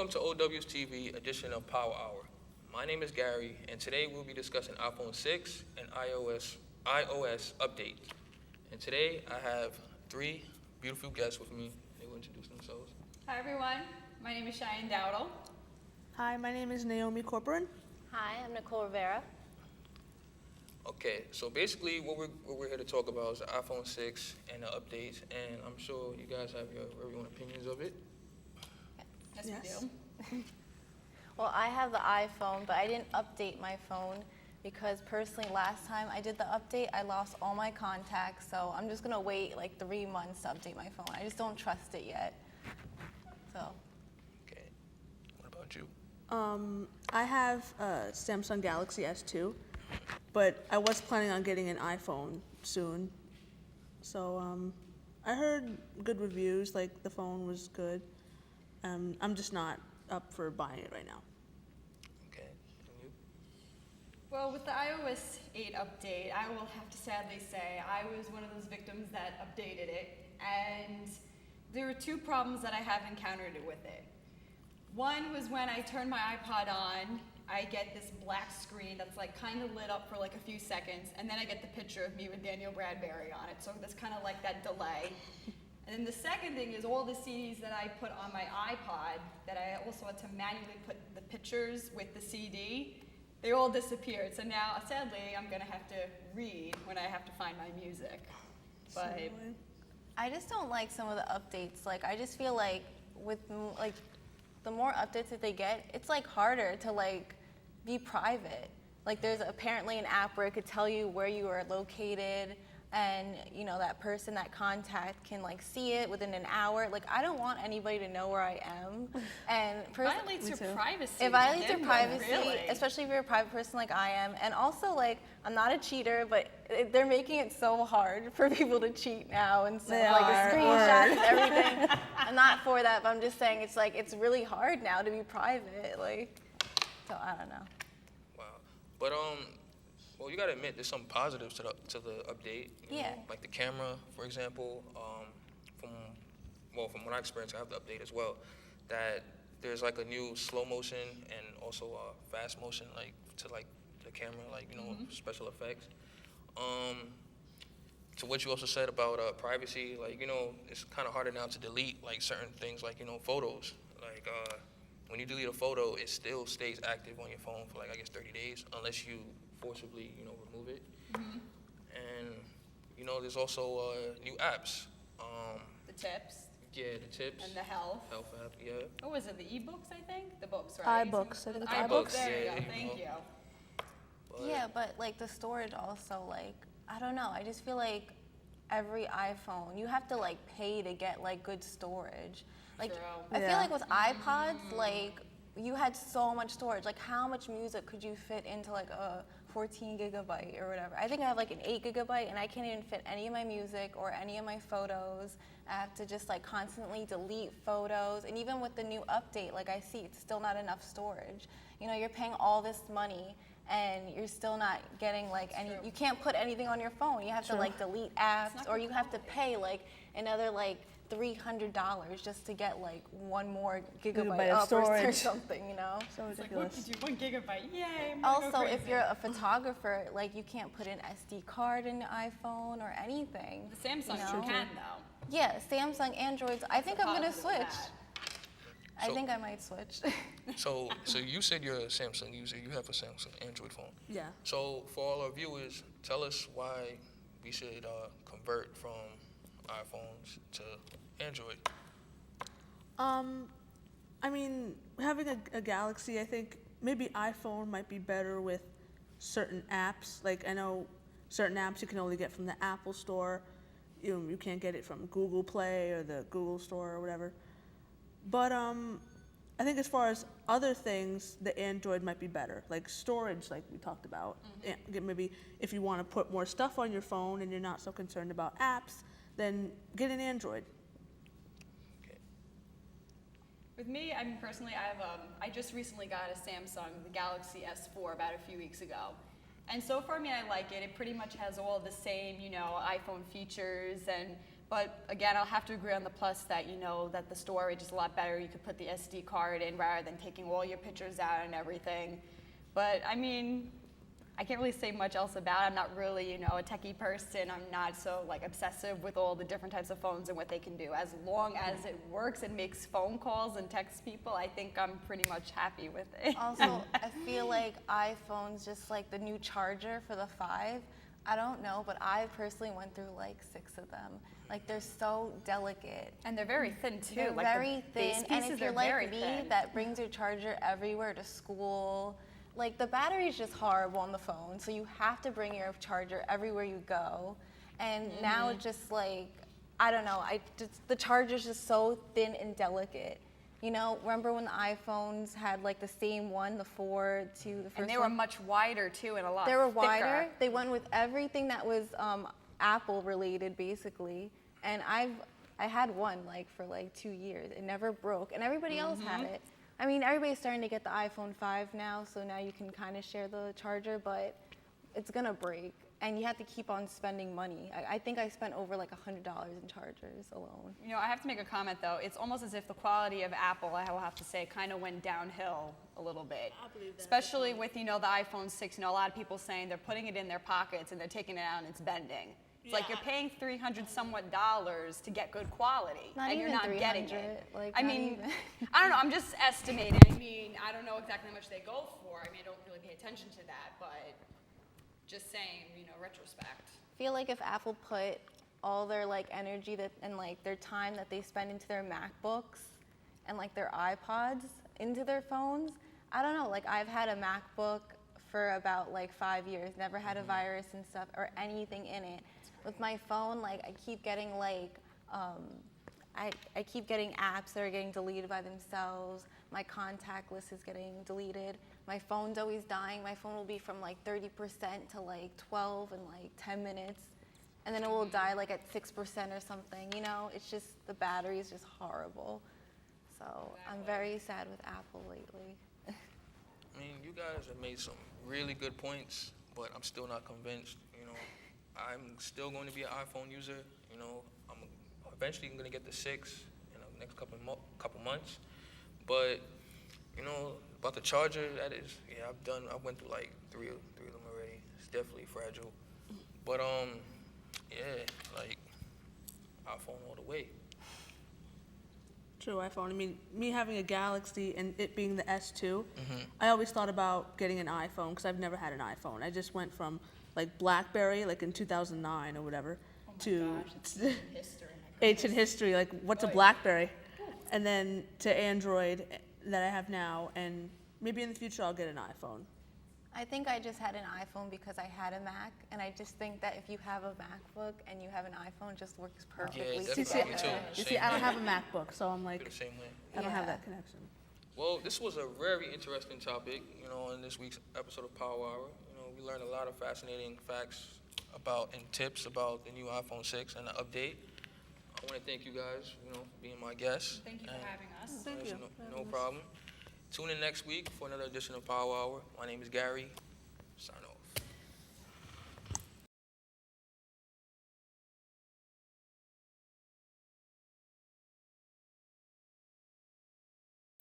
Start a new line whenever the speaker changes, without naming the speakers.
Welcome to OW's TV edition of Power Hour. My name is Gary, and today we'll be discussing iPhone 6 and iOS update. And today I have three beautiful guests with me. They will introduce themselves.
Hi everyone, my name is Cheyenne Dowdle.
Hi, my name is Naomi Corcoran.
Hi, I'm Nicole Rivera.
Okay, so basically what we're here to talk about is the iPhone 6 and the updates, and I'm sure you guys have your very own opinions of it.
Yes,
Yes.
we do.
Well, I have the iPhone, but I didn't update my phone because personally last time I did the update, I lost all my contacts, so I'm just gonna wait like 3 months to update my phone. I just don't trust it yet. So,
Okay, what about you?
I have a Samsung Galaxy S2, but I was planning on getting an iPhone soon. So I heard good reviews, like the phone was good. I'm just not up for buying it right now.
Okay, and you?
Well, with the iOS 8 update, I will have to sadly say I was one of those victims that updated it, and there were two problems that I have encountered with it. One was when I turned my iPod on, I get this black screen that's like kind of lit up for like a few seconds, and then I get the picture of me with Daniel Bradbury on it, so there's kind of like that delay. And then the second thing is all the CDs that I put on my iPod that I also had to manually put the pictures with the CD, they all disappeared. So now, sadly, I'm gonna have to read when I have to find my music. But
I just don't like some of the updates. Like, I just feel like with like the more updates that they get, it's like harder to like be private. Like, there's apparently an app where it could tell you where you are located, and you know that person, that contact can like see it within an hour. Like, I don't want anybody to know where I am. And
it violates your privacy.
it violates your
Then,
privacy,
really.
especially if you're a private person like I am. And also, like, I'm not a cheater, but they're making it so hard for people to cheat now, and so
They
like
are.
the screenshots and everything. I'm not for that, but I'm just saying it's like it's really hard now to be private. Like, so I don't know.
Wow. But well, you gotta admit there's some positives to the update. You
Yeah.
know, like the camera, for example. From what I experienced, I have the update as well. That there's like a new slow motion and also fast motion, like to like the camera, like special effects. To what you also said about privacy, like it's kind of harder now to delete like certain things, like photos. Like when you delete a photo, it still stays active on your phone for like I guess 30 days, unless you forcibly remove it. And there's also new apps.
The tips
Yeah, the tips.
and the health.
Health app, yeah.
What was it, the ebooks, I think? The books, right?
iBooks, I think it's
iBooks,
iBooks.
there you
Yeah,
go,
there you
thank
go.
you.
But
Yeah, but like the storage also, like, I don't know. I just feel like every iPhone, you have to like pay to get like good storage. Like,
True.
I feel
Yeah.
like with iPods, like, you had so much storage. Like, how much music could you fit into like a 14 gigabyte or whatever? I think I have like an 8 gigabyte, and I can't even fit any of my music or any of my photos. I have to just like constantly delete photos. And even with the new update, like I see, it's still not enough storage. You're paying all this money, and you're still not getting like any,
True.
you can't put anything on your phone. You have to
True.
like delete apps,
not
or you have to
quality.
pay like another like $300 just to get like one more gigabyte
Gigabyte of
up or
storage.
something,
So
It's like,
ridiculous.
what did you, 1 gigabyte, yay, I'm gonna go
Also, if
crazy.
you're a photographer, like you can't put an SD card in the iPhone or anything.
The Samsung,
No.
you can though.
Yeah, Samsung, Androids. I think
the
I'm gonna
positive of
switch.
that.
I
So-
think I might switch.
so you said you're a Samsung user. You have a Samsung Android phone.
Yeah.
So for all our viewers, tell us why we should convert from iPhones to Android.
I mean, having a Galaxy, I think maybe iPhone might be better with certain apps. Like, I know certain apps you can only get from the Apple Store. You can't get it from Google Play or the Google Store or whatever. But I think as far as other things, the Android might be better. Like storage, like we talked about. Maybe if you want to put more stuff on your phone and you're not so concerned about apps, then get an Android.
Okay.
With me, I mean, personally, I just recently got a Samsung, the Galaxy S4, about a few weeks ago. And so far, I mean, I like it. It pretty much has all the same, iPhone features, But again, I'll have to agree on the plus that that the storage is a lot better. You could put the SD card in rather than taking all your pictures out and everything. But I mean, I can't really say much else about it. I'm not really, a techie person. I'm not so obsessive with all the different types of phones and what they can do. As long as it works and makes phone calls and texts people, I think I'm pretty much happy with it.
Also, I feel like iPhones, just like the new charger for the 5, I don't know, but I personally went through 6 of them. They're so delicate.
And they're very thin too.
They're
the
very
base
thin, and
pieces
if you're
are
like
very
me,
thin.
that brings your charger everywhere to school, the battery is just horrible on the phone, so you have to bring your charger everywhere you go. And now it's just I don't know, the charger's just so thin and delicate. Remember when the iPhones had the same one, the 4 to the first one?
And they were much wider too and a lot
They were
thicker.
wider. They went with everything that was Apple related, basically. And I had one for 2 years. It never broke, and everybody else had it. I mean, everybody's starting to get the iPhone 5 now, so now you can kind of share the charger, but it's gonna break, and you have to keep on spending money. I think I spent over $100 in chargers alone.
I have to make a comment though. It's almost as if the quality of Apple, I will have to say, kind of went downhill a little bit.
I believe that.
Especially with, the iPhone 6, a lot of people saying they're putting it in their pockets and they're taking it out and it's bending. It's like
Yeah.
you're paying $300 somewhat to get good quality,
Not
and you're
even
not getting
300,
it.
like,
I
not
mean,
even.
I don't know. I'm just estimating. I mean, I don't know exactly how much they go for. I mean, I don't really pay attention to that, but just saying, retrospect.
I feel like if Apple put all their energy and their time that they spend into their MacBooks and their iPods into their phones, I don't know. I've had a MacBook for about 5 years, never had a virus and stuff or anything in it. With my phone, I keep getting I keep getting apps that are getting deleted by themselves. My contact list is getting deleted. My phone's always dying. My phone will be from 30% to 12 in 10 minutes. And then it will die at 6% or something. It's just, the battery is just horrible. So I'm very sad with Apple lately.
I mean, you guys have made some really good points, but I'm still not convinced. I'm still going to be an iPhone user. I'm eventually going to get the 6 in the next couple months. But about the charger, that is, yeah, I went through 3 of them already. It's definitely fragile. But yeah, iPhone all the way.
True iPhone. I mean, me having a Galaxy and it being the S2, I always thought about getting an iPhone because I've never had an iPhone. I just went from BlackBerry, in 2009 or whatever, to ancient history. What's a BlackBerry? And then to Android that I have now, and maybe in the future I'll get an iPhone.
I think I just had an iPhone because I had a Mac, and I just think that if you have a MacBook and you have an iPhone, it just works perfectly
definitely.
together.
Me too.
You
Same
see, I don't
way.
have a MacBook, so I'm
Feel the same way.
I don't have
Yeah.
that connection.
Well, this was a very interesting topic, in this week's episode of Power Hour. We learned a lot of fascinating facts about and tips about the new iPhone 6 and the update. I want to thank you guys, for being my guests.
Thank you for having us.
Thank you.
No problem. Tune in next week for another edition of Power Hour. My name is Gary. Sign off.